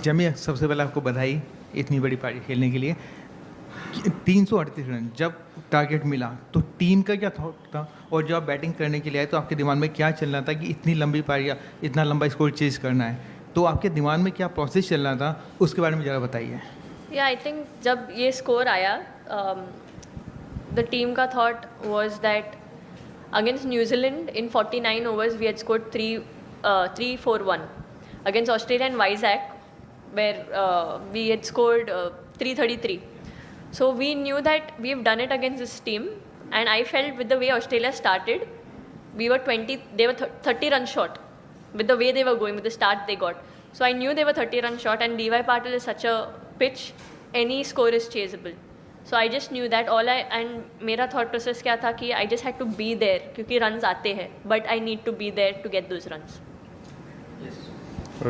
जमी, सबसे पहले आपको बधाई इतनी बड़ी पारी खेलने के लिए। 338 रन जब टारगेट मिला तो टीम का क्या थॉट था, और जब आप बैटिंग करने के लिए आए तो आपके दिमाग में क्या चल रहा था कि इतनी लंबी पारी, इतना लंबा स्कोर चेज करना है, तो आपके दिमाग में क्या प्रोसेस चल रहा था, उसके बारे में ज़रा बताइए। या आई थिंक जब ये स्कोर आया, द टीम का thought was that against New Zealand in 49 overs we had scored 3-4-1. Against Australia and Vizag, where we had scored 333. So we knew that we've done it against this team, and I felt with the way Australia started, we were 20, they were 30 runs short with the way they were going, with the start they got. So I knew they were 30 runs short, and DY Patil is such a pitch, any score is chaseable. So I just knew that मेरा thought process क्या था कि I just had to be there, क्योंकि runs आते हैं, but I need to be there to get those runs.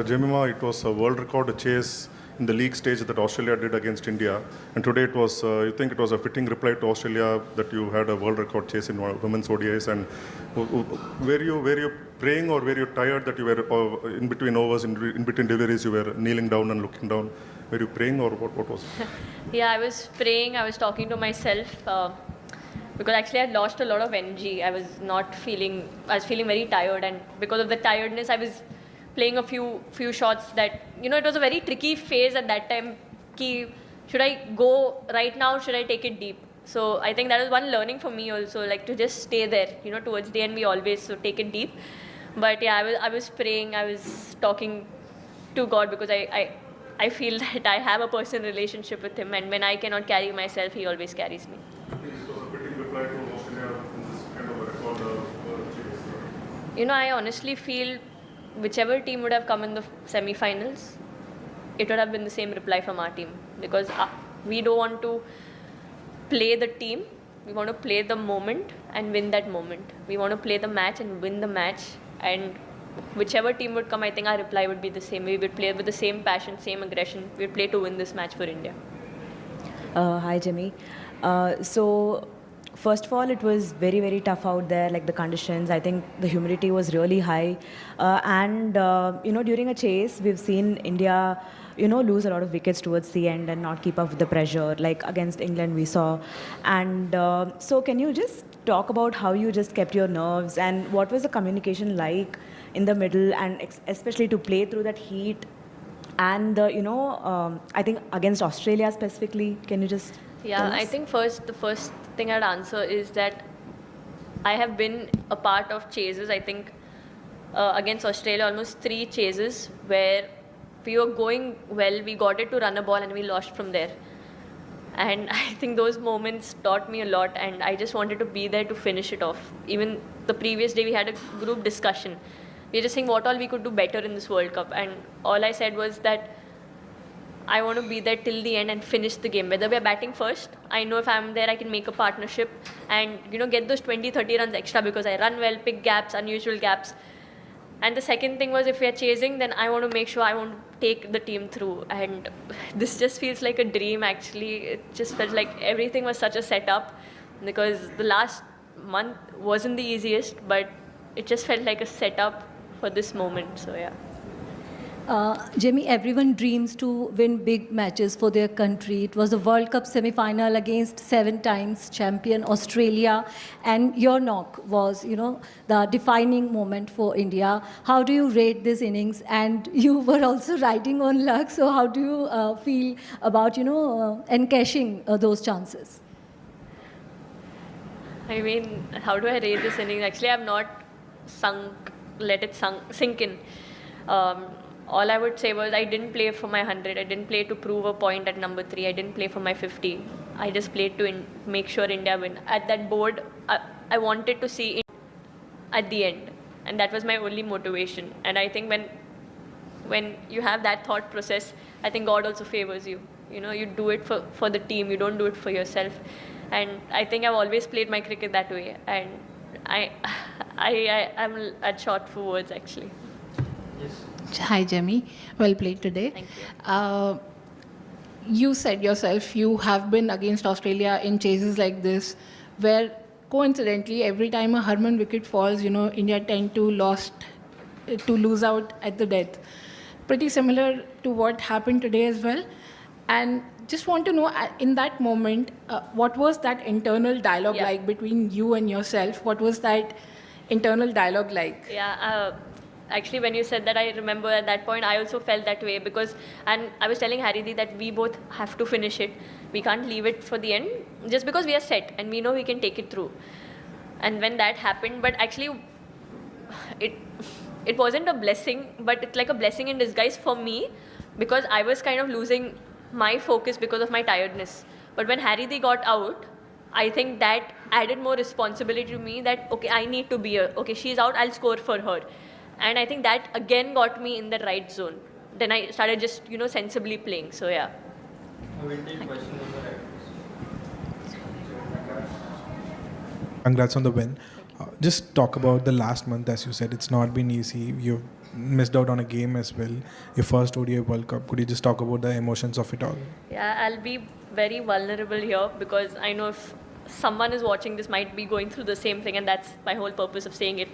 Jemima, it was a world record chase in the league stage that Australia did against India, and today it was, you think it was a fitting reply to Australia that you had a world record chase in women's ODIs, and were you praying, or were you tired that you were in between overs, in between deliveries, you were kneeling down and looking down? Were you praying, or what was it? Yeah, I was praying, I was talking to myself, because actually I lost a lot of energy. I was feeling very tired, and because of the tiredness I was playing a few shots that, it was a very tricky phase at that time, ki should I go right now, should I take it deep? So I think that was one learning for me also, like to just stay there, towards the end we always take it deep. But yeah, I was praying, I was talking to God, because I feel that I have a personal relationship with him, and when I cannot carry myself, he always carries me. It was a fitting reply to Australia in this kind of a record chase. I honestly feel whichever team would have come in the semi-finals, it would have been the same reply from our team, because we don't want to play the team, we want to play the moment and win that moment. We want to play the match and win the match, and whichever team would come, I think our reply would be the same. We would play with the same passion, same aggression. We would play to win this match for India. Hi, Jimmy. So first of all, it was very, very tough out there, like the conditions. I think the humidity was really high. And during a chase, we've seen India, lose a lot of wickets towards the end and not keep up with the pressure, like against England we saw. And so can you just talk about how you just kept your nerves, and what was the communication like in the middle, and especially to play through that heat? And, I think against Australia specifically, can you just tell us? I think the first thing I'd answer is that I have been a part of chases. I think against Australia, almost 3 chases where we were going well, we got it to run a ball and we lost from there. And I think those moments taught me a lot, and I just wanted to be there to finish it off. Even the previous day we had a group discussion. We were just saying what all we could do better in this World Cup, and all I said was that I want to be there till the end and finish the game. Whether we are batting first, I know if I'm there, I can make a partnership and get those 20-30 runs extra, because I run well, pick gaps, unusual gaps. And the second thing was, if we are chasing, then I want to make sure I want to take the team through. And this just feels like a dream, actually. It just felt like everything was such a setup, because the last month wasn't the easiest, but it just felt like a setup for this moment. So yeah. Jimmy, everyone dreams to win big matches for their country. It was a World Cup semi-final against 7 times champion Australia, and your knock was, the defining moment for India. How do you rate this innings? And you were also riding on luck, so how do you feel about, encashing those chances? I mean, how do I rate this innings? Actually, I've not let it sink in. All I would say was, I didn't play for my 100. I didn't play to prove a point at number 3. I didn't play for my 50. I just played to make sure India win. At that board, I wanted to see it at the end, and that was my only motivation. And I think when you have that thought process, I think God also favors you. You do it for the team. You don't do it for yourself. And I think I've always played my cricket that way. And I'm at short for words, actually. Yes. Hi, Jemmy. Well played today. Thank you. You said yourself you have been against Australia in chases like this, where coincidentally every time a Harman wicket falls, India tend to lose out at the death. pretty similar to what happened today as well. And just want to know, in that moment, what was that internal dialogue Yeah. like between you and yourself? What was that internal dialogue like? Yeah, actually, when you said that, I remember at that point I also felt that way because, and I was telling Haridhi that we both have to finish it. We can't leave it for the end just because we are set and we know we can take it through. And when that happened, but actually, it wasn't a blessing, but it's like a blessing in disguise for me because I was kind of losing my focus because of my tiredness. But when Haridhi got out, I think that added more responsibility to me that, okay, I need to be here. Okay, she's out, I'll score for her. And I think that again got me in the right zone. Then I started just, sensibly playing. So, yeah. Congrats on the win. Just talk about the last month, as you said, it's not been easy. You've missed out on a game as well. Your first ODI World Cup. Could you just talk about the emotions of it all? Yeah, I'll be very vulnerable here because I know if someone is watching this might be going through the same thing, and that's my whole purpose of saying it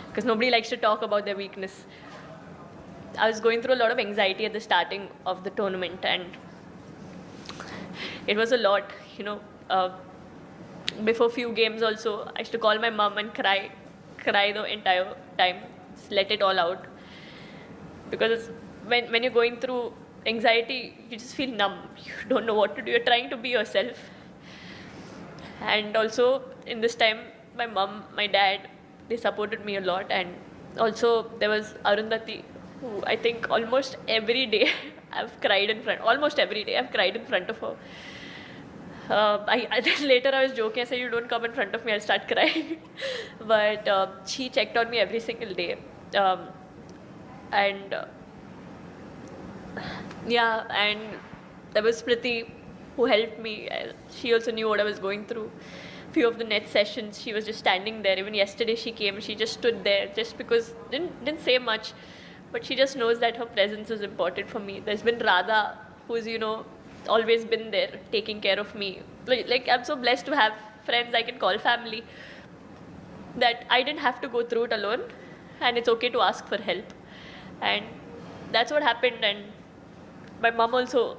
because nobody likes to talk about their weakness. I was going through a lot of anxiety at the starting of the tournament, and it was a lot, before few games also, I used to call my mom and cry the entire time, just let it all out. Because when you're going through anxiety, you just feel numb. You don't know what to do. You're trying to be yourself. And also, in this time, my mom, my dad, they supported me a lot. And also, there was Arundhati, who I think almost every day I've cried in front, almost every day I've cried in front of her. Later I was joking, I said, you don't come in front of me, I'll start crying. But she checked on me every single day. And there was Priti who helped me. She also knew what I was going through. Few of the net sessions, she was just standing there. Even yesterday she came, she just stood there just because, didn't say much. But she just knows that her presence is important for me. There's been Radha, who's, always been there, taking care of me. Like I'm so blessed to have friends I can call family, that I didn't have to go through it alone, and it's okay to ask for help. And that's what happened. And my mom also,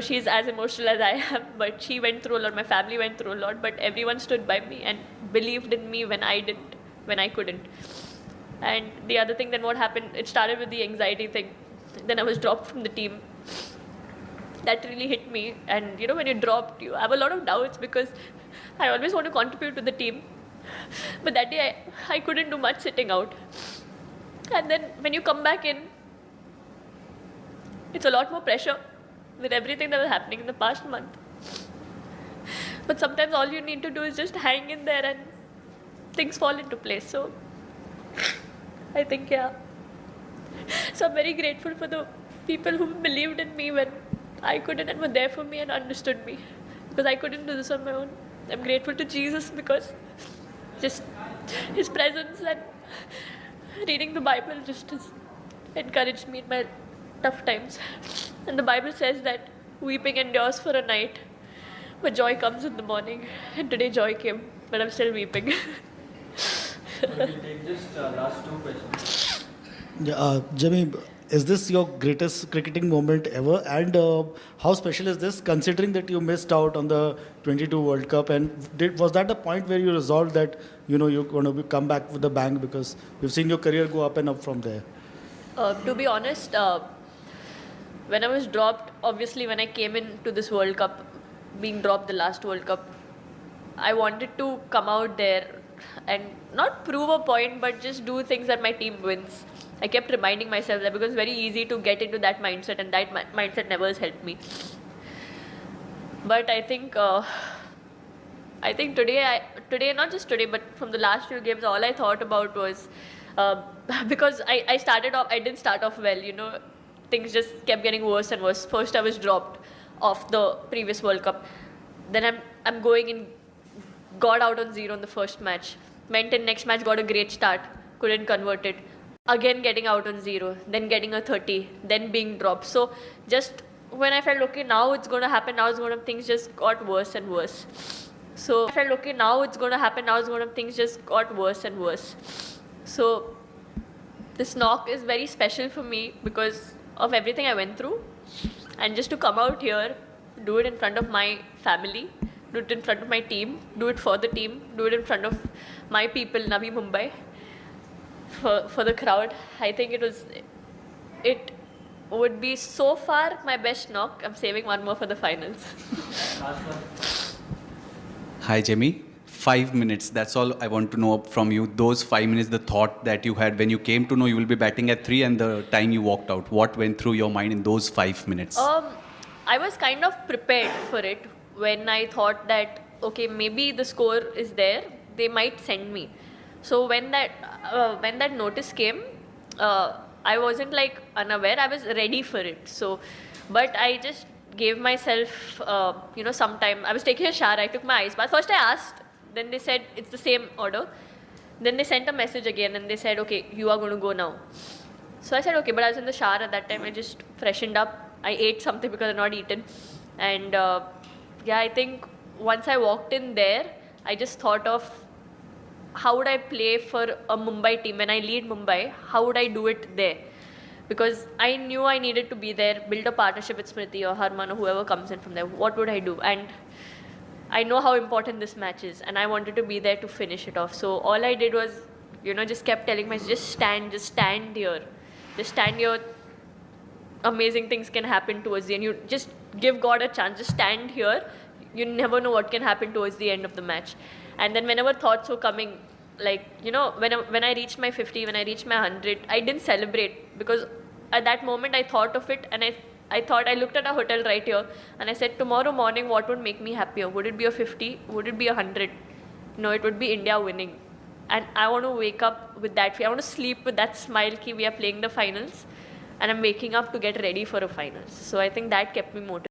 she's as emotional as I am, but she went through a lot, my family went through a lot, but everyone stood by me and believed in me when I didn't, when I couldn't. And the other thing, then what happened, it started with the anxiety thing. Then I was dropped from the team. That really hit me. And when you're dropped, you have a lot of doubts because I always want to contribute to the team. But that day I couldn't do much sitting out. And then when you come back in, it's a lot more pressure with everything that was happening in the past month. But sometimes all you need to do is just hang in there and things fall into place. So I think, yeah. So I'm very grateful for the people who believed in me when I couldn't and were there for me and understood me. Because I couldn't do this on my own. I'm grateful to Jesus because just His presence and reading the Bible just has encouraged me in my tough times. And the Bible says that weeping endures for a night, but joy comes in the morning. And today joy came, but I'm still weeping. We will take just last two questions. Yeah, Jimmy, is this your greatest cricketing moment ever? And how special is this, considering that you missed out on the 22 World Cup? And was that the point where you resolved that you're going to come back with a bang, because we've seen your career go up and up from there? To be honest, when I was dropped, obviously when I came into this World Cup, being dropped the last World Cup, I wanted to come out there and not prove a point, but just do things that my team wins. I kept reminding myself that because it's very easy to get into that mindset, and that mindset never has helped me. But I think today, not just today, but from the last few games, all I thought about was, because I started off, I didn't start off well, things just kept getting worse and worse. First I was dropped off the previous World Cup. Then I'm going in, got out on 0 in the first match. Went in next match, got a great start, couldn't convert it. Again getting out on 0, then getting a 30, then being dropped. So just when I felt, okay, now it's going to happen, things just got worse and worse. So I felt, okay, now it's going to happen, things just got worse and worse. So this knock is very special for me because of everything I went through, and just to come out here, do it in front of my family, do it in front of my team, do it for the team, do it in front of my people, Navi Mumbai, for the crowd. I think it would be so far my best knock. I'm saving one more for the finals. Last one. Hi, Jimmy. 5 minutes. That's all I want to know from you. Those 5 minutes, the thought that you had when you came to know you will be batting at 3 and the time you walked out. What went through your mind in those 5 minutes? I was kind of prepared for it when I thought that, okay, maybe the score is there. They might send me. So when that notice came, I wasn't like unaware. I was ready for it. So, but I just gave myself, some time. I was taking a shower. I took my ice bath. First I asked. Then they said it's the same order. Then they sent a message again and they said, okay, you are going to go now. So I said, okay, but I was in the shower at that time. I just freshened up. I ate something because I'd not eaten. And I think once I walked in there, I just thought of how would I play for a Mumbai team. When I lead Mumbai, how would I do it there? Because I knew I needed to be there, build a partnership with Smriti or Harman or whoever comes in from there. What would I do? And I know how important this match is, and I wanted to be there to finish it off. So all I did was, just kept telling myself, just stand here. Just stand here. Amazing things can happen towards the end. You just give God a chance. Just stand here. You never know what can happen towards the end of the match. And then whenever thoughts were coming, like, when I reached my 50, when I reached my 100, I didn't celebrate because at that moment I thought of it and I looked at a hotel right here and I said, tomorrow morning, what would make me happier? Would it be a 50? Would it be 100? No, it would be India winning. And I want to wake up with that. I want to sleep with that smile ki we are playing the finals and I'm waking up to get ready for a finals. So I think that kept me motivated.